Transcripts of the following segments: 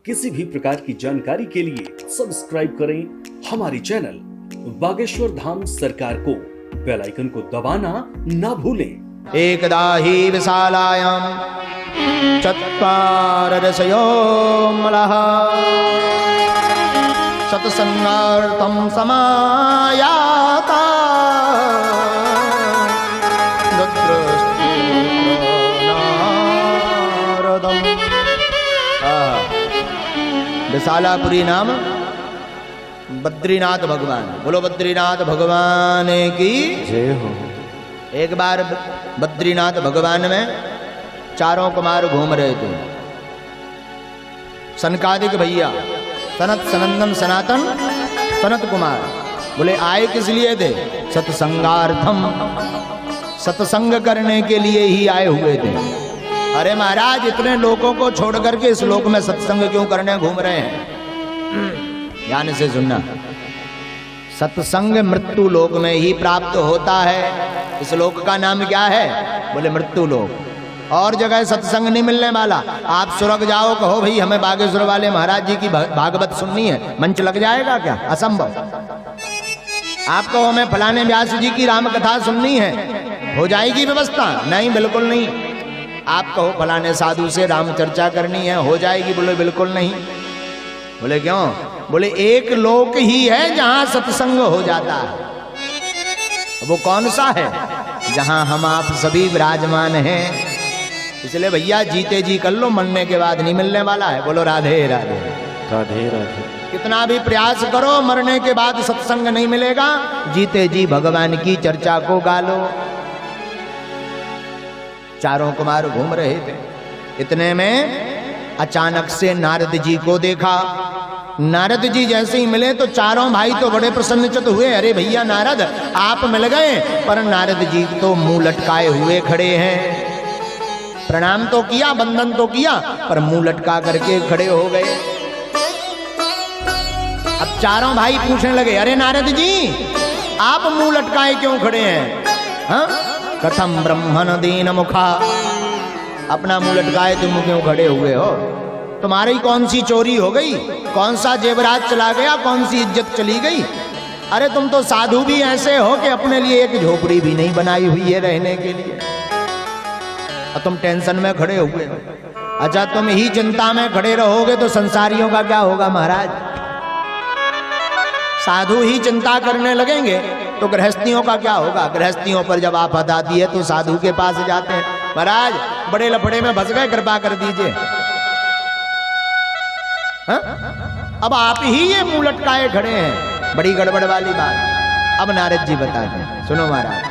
किसी भी प्रकार की जानकारी के लिए सब्सक्राइब करें हमारी चैनल बागेश्वर धाम सरकार को। बेल आइकन को दबाना ना भूलें। एकदा हि विशालायां चत्वाररसयो मलः सत्संगार्थं समायाता नारदम्। विशालापुरी नाम बद्रीनाथ भगवान। बोलो बद्रीनाथ भगवान की जय हो। एक बार बद्रीनाथ भगवान में चारों कुमार घूम रहे थे। सनकादिक भैया सनत सनंदन सनातन सनत कुमार बोले आए किस लिए थे? सत्संगार्थम, सत्संग करने के लिए ही आए हुए थे। अरे महाराज इतने लोगों को छोड़ करके इस लोक में सत्संग क्यों करने घूम रहे हैं? ध्यान से सुनना, सत्संग मृत्यु लोक में ही प्राप्त होता है। इस लोक का नाम क्या है? बोले मृत्यु लोक। और जगह सत्संग नहीं मिलने वाला। आप स्वर्ग जाओ कहो भाई हमें बागेश्वर वाले महाराज जी की भागवत सुननी है, मंच लग जाएगा क्या? असंभव। आप कहो हमें फलाने व्यास जी की राम कथा सुननी है, हो जाएगी व्यवस्था? नहीं, बिल्कुल नहीं। आप कहो फलाने साधु से राम चर्चा करनी है, हो जाएगी? बोले बिल्कुल नहीं। बोले क्यों? बोले एक लोक ही है जहां सत्संग हो जाता है। वो कौन सा है? जहां हम आप सभी विराजमान हैं। इसलिए भैया जीते जी कर लो, मरने के बाद नहीं मिलने वाला है। बोलो राधे राधे राधे राधे। कितना भी प्रयास करो मरने के बाद सत्संग नहीं मिलेगा। जीते जी भगवान की चर्चा को गालो। चारों कुमार घूम रहे थे। इतने में अचानक से नारद जी को देखा। नारद जी जैसे ही मिले तो चारों भाई तो बड़े प्रसन्नचित्त हुए। अरे भैया नारद आप मिल गए। पर नारद जी तो मुंह लटकाए हुए खड़े हैं। प्रणाम तो किया, वंदन तो किया, पर मुंह लटका करके खड़े हो गए। अब चारों भाई पूछने लगे, अरे नारद जी आप मुंह लटकाए क्यों खड़े हैं? हाँ? कथम ब्रह्मण दीन मुखा, अपना मुंह लटकाए तुम क्यों खड़े हुए हो? तुम्हारी कौन सी चोरी हो गई? कौन सा जेवरात चला गया? कौन सी इज्जत चली गई? अरे तुम तो साधु भी ऐसे हो कि अपने लिए एक झोपड़ी भी नहीं बनाई हुई है रहने के लिए, और तुम टेंशन में खड़े हुए हो। अच्छा तुम ही चिंता में खड़े रहोगे तो संसारियों का क्या होगा महाराज? साधु ही चिंता करने लगेंगे तो गृहस्थियों का क्या होगा? गृहस्थियों पर जब आफत आती है तो साधु के पास जाते हैं, महाराज बड़े लफड़े में फंस गए, कृपा कर दीजिए। हा? अब आप ही ये मुंह लटकाए खड़े हैं, बड़ी गड़बड़ वाली बात। अब नारद जी बताते हैं, सुनो महाराज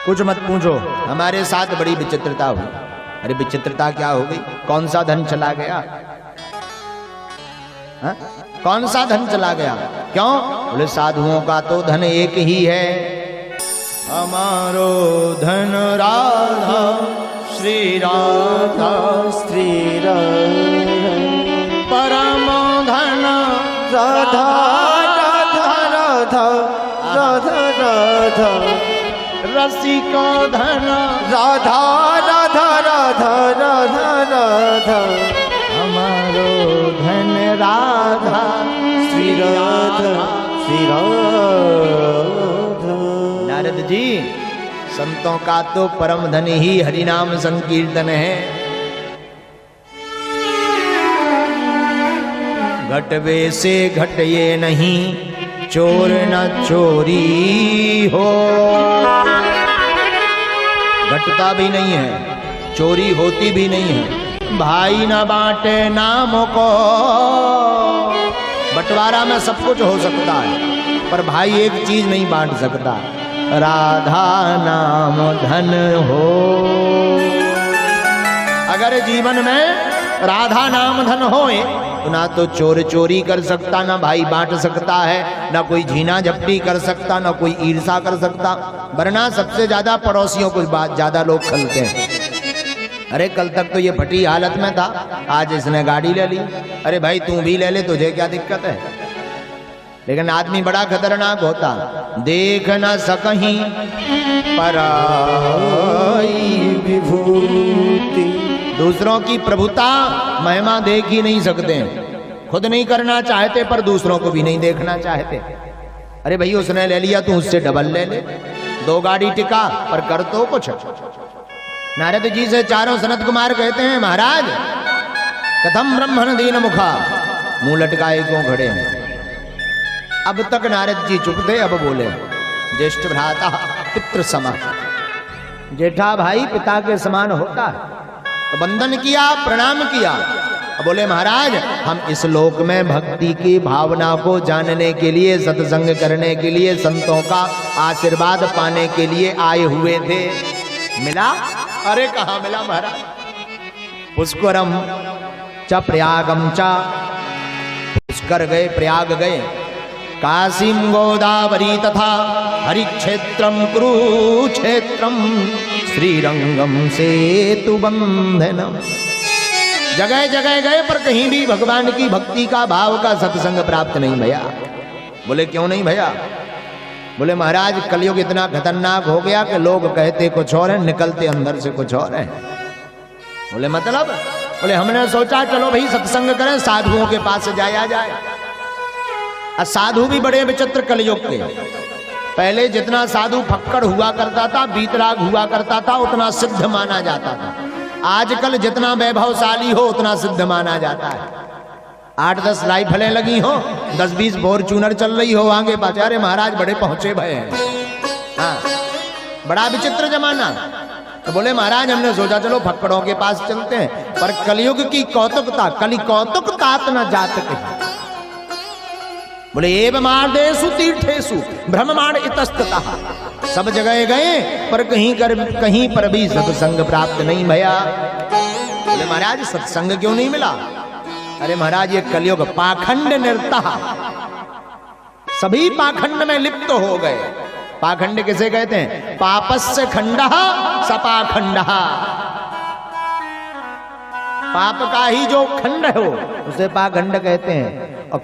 कुछ मत पूछो, हमारे साथ बड़ी विचित्रता हुई। अरे विचित्रता क्या हो गई? कौन सा धन चला गया? हा? कौन सा धन चला गया? क्यों? बोले साधुओं का तो धन एक ही है। हमारो धन राधा श्री राधा श्री राधा परम धन राधा राधा राधा राधा राधा रसिको धन राधा राधा राधा राधा राधा हमारो धन राधा श्री राधा श्री राधा। नारद जी संतों का तो परम धन ही हरिनाम संकीर्तन है। घटवे से घट ये नहीं, चोर न चोरी हो। घटता भी नहीं है, चोरी होती भी नहीं है। भाई न बांटे नाम को, बंटवारा में सब कुछ हो सकता है पर भाई एक चीज नहीं बांट सकता, राधा नाम धन हो। अगर जीवन में राधा नाम धन होए तो ना तो चोर चोरी कर सकता, ना भाई बांट सकता है, ना कोई झीना झपटी कर सकता, ना कोई ईर्षा कर सकता। वरना सबसे ज्यादा पड़ोसियों को ज्यादा लोग खलते हैं। अरे कल तक तो ये फटी हालत में था, आज इसने गाड़ी ले ली। अरे भाई तू भी ले ले, तुझे क्या दिक्कत है? लेकिन आदमी बड़ा खतरनाक होता, देख न सकहीं पराई विभूति दूसरों की प्रभुता महिमा देख ही नहीं सकते हैं, खुद नहीं करना चाहते पर दूसरों को भी नहीं देखना चाहते। अरे भाई उसने ले लिया तू उससे डबल ले ले, 2 गाड़ी टिका पर कर तो कुछ। नारद जी से चारों सनत कुमार कहते हैं महाराज कथम ब्रह्मण दीन मुखा, मुंह लटकाए क्यों खड़े हैं। अब तक नारद जी चुप थे, अब बोले ज्येष्ठ भ्राता पितृ समा, जेठा भाई पिता के समान होता है। तो वंदन किया, प्रणाम किया। बोले महाराज हम इस लोक में भक्ति की भावना को जानने के लिए, सत्संग करने के लिए, संतों का आशीर्वाद पाने के लिए आए हुए थे। मिला? अरे कहाँ मिला महाराज। पुष्करम च प्रयागम च, पुष्कर गए, प्रयाग गए, काशीम गोदावरी तथा हरिक्षेत्रम कुरुक्षेत्रम श्रीरंगम सेतु बंधनम। जगह जगह गए पर कहीं भी भगवान की भक्ति का, भाव का सत्संग प्राप्त नहीं भैया। बोले क्यों नहीं भैया? बोले महाराज कलयुग इतना खतरनाक हो गया कि लोग कहते कुछ और है, निकलते अंदर से कुछ और है। बोले मतलब? बोले हमने सोचा चलो भाई सत्संग करें, साधुओं के पास जाया जाए। साधु भी बड़े विचित्र कलयुग के। पहले जितना साधु फक्कड़ हुआ करता था, बीतराग हुआ करता था, उतना सिद्ध माना जाता था। आजकल जितना वैभवशाली हो उतना सिद्ध माना जाता है। 8-10 राइफलें लगी हो, 10-20 फॉर्च्यूनर चल रही हो आगे पाछे, अरे महाराज बड़े पहुंचे भय हैं। हाँ, बड़ा विचित्र जमाना। तो बोले महाराज हमने सोचा चलो फक्कड़ों के पास चलते हैं, पर कलयुग की कौतुकता, कली कौतुक तात न जात के। बोले एव मार्देषु तीर्थेषु ब्रह्मांड इतस्ततः, सब जगह गए पर कहीं पर भी सत्संग प्राप्त नहीं भया। बोले महाराज सत्संग क्यों नहीं मिला? अरे महाराज ये कलयुग पाखंड निर्ता, सभी पाखंड में लिप्त हो गए। पाखंड किसे कहते हैं? पापस्य खंडः सपाखंडः, पाप का ही जो खंड हो उसे पाखंड कहते हैं।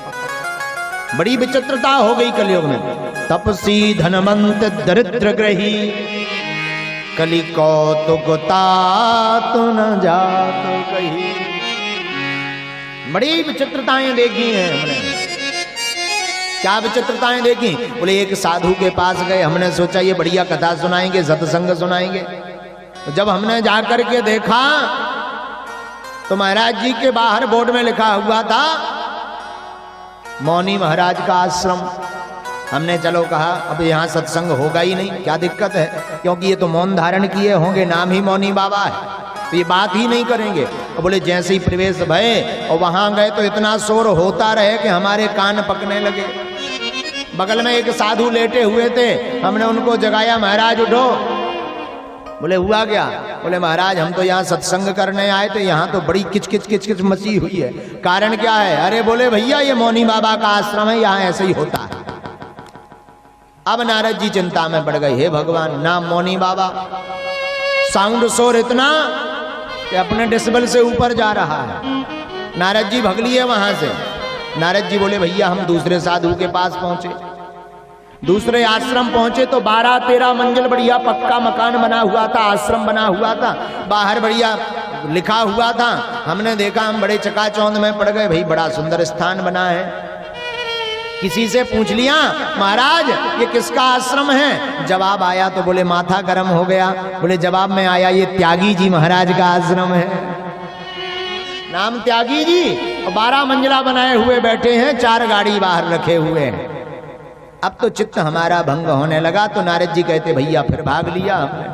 बड़ी विचित्रता हो गई कलयुग में। तपसी धनवंत दरिद्र ग्रही, कली कौतुकता तो न जात कही। बड़ी विचित्रताएं देखी हैं हमने। क्या विचित्रताएं देखी? बोले एक साधु के पास गए, हमने सोचा ये बढ़िया कथा सुनाएंगे, सत्संग सुनाएंगे। तो जब हमने जाकर के देखा तो महाराज जी के बाहर बोर्ड में लिखा हुआ था मौनी महाराज का आश्रम। हमने चलो कहा अब यहाँ सत्संग होगा ही नहीं, क्या दिक्कत है, क्योंकि ये तो मौन धारण किए होंगे, नाम ही मौनी बाबा है, तो ये बात ही नहीं करेंगे। और बोले जैसे ही प्रवेश भये और वहां गए तो इतना शोर होता रहे कि हमारे कान पकने लगे। बगल में एक साधु लेटे हुए थे, हमने उनको जगाया, महाराज उठो। बोले हुआ क्या? बोले महाराज हम तो यहाँ सत्संग करने आए थे, यहाँ तो बड़ी किचकिच मची हुई है, कारण क्या है? अरे बोले भैया ये मौनी बाबा का आश्रम है, यहाँ ऐसे ही होता है। अब नारद जी चिंता में पड़ गए, हे भगवान नाम मौनी बाबा, साउंड शोर इतना कि अपने डेसिबल से ऊपर जा रहा है। नारद जी भग लिए वहां से। नारद जी बोले भैया हम दूसरे साधु के पास पहुंचे, दूसरे आश्रम पहुंचे तो 12-13 मंजिल बढ़िया पक्का मकान बना हुआ था, आश्रम बना हुआ था, बाहर बढ़िया लिखा हुआ था। हमने देखा, हम बड़े चकाचौंध में पड़ गए, भाई बड़ा सुंदर स्थान बना है। किसी से पूछ लिया महाराज ये किसका आश्रम है? जवाब आया तो बोले माथा गर्म हो गया। बोले जवाब में आया ये त्यागी जी महाराज का आश्रम है, नाम त्यागी जी, 12 मंजिला बनाए हुए बैठे हैं, 4 गाड़ी बाहर रखे हुए हैं। अब तो चित्त हमारा भंग होने लगा। तो नारद जी कहते भैया फिर भाग लिया हमने,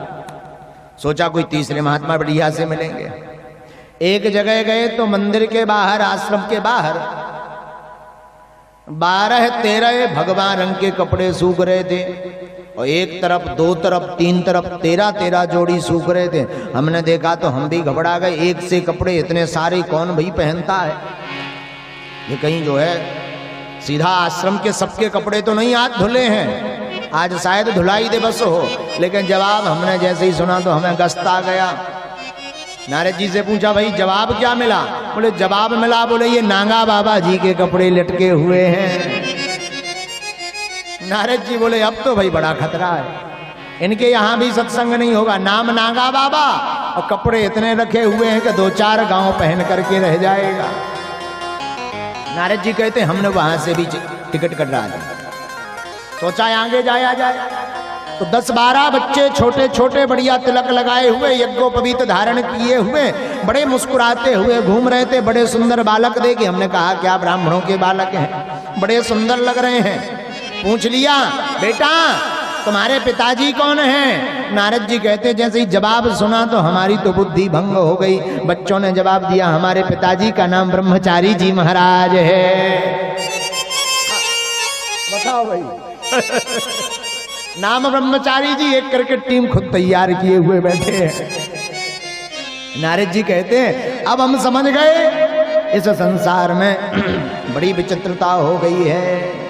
सोचा कोई तीसरे महात्मा बढ़िया से मिलेंगे। एक जगह गए तो मंदिर के बाहर, आश्रम के बाहर 12-13 भगवान रंग के कपड़े सूख रहे थे, और एक तरफ 2 तरफ 3 तरफ 13 जोड़ी सूख रहे थे। हमने देखा तो हम भी घबरा गए, एक से कपड़े इतने सारे कौन भाई पहनता है? ये कहीं जो है सीधा आश्रम के सबके कपड़े तो नहीं हाथ धुले हैं, आज शायद धुलाई दिवस हो। लेकिन जवाब हमने जैसे ही सुना तो हमें गस्त आ गया। नारद जी से पूछा भाई जवाब क्या मिला? बोले जवाब मिला, बोले ये नांगा बाबा जी के कपड़े लटके हुए हैं। नारद जी बोले अब तो भाई बड़ा खतरा है, इनके यहाँ भी सत्संग नहीं होगा, नाम नांगा बाबा और कपड़े इतने रखे हुए हैं कि 2-4 गांव पहन करके रह जाएगा। नारद जी कहते हमने वहां से भी टिकट कटवा दी, सोचा आगे जाया जाए। तो 10-12 बच्चे छोटे छोटे बढ़िया तिलक लगाए हुए, यज्ञोपवीत धारण किए हुए, बड़े मुस्कुराते हुए घूम रहे थे। बड़े सुंदर बालक देखे, हमने कहा क्या ब्राह्मणों के बालक हैं, बड़े सुंदर लग रहे हैं। पूछ लिया बेटा तुम्हारे पिताजी कौन हैं? नारद जी कहते जैसे ही जवाब सुना तो हमारी तो बुद्धि भंग हो गई। बच्चों ने जवाब दिया हमारे पिताजी का नाम ब्रह्मचारी जी महाराज है। बताओ भाई नाम ब्रह्मचारी जी, एक करके टीम खुद तैयार किए हुए बैठे हैं। नारद जी कहते हैं अब हम समझ गए इस संसार में बड़ी विचित्रता हो गई है।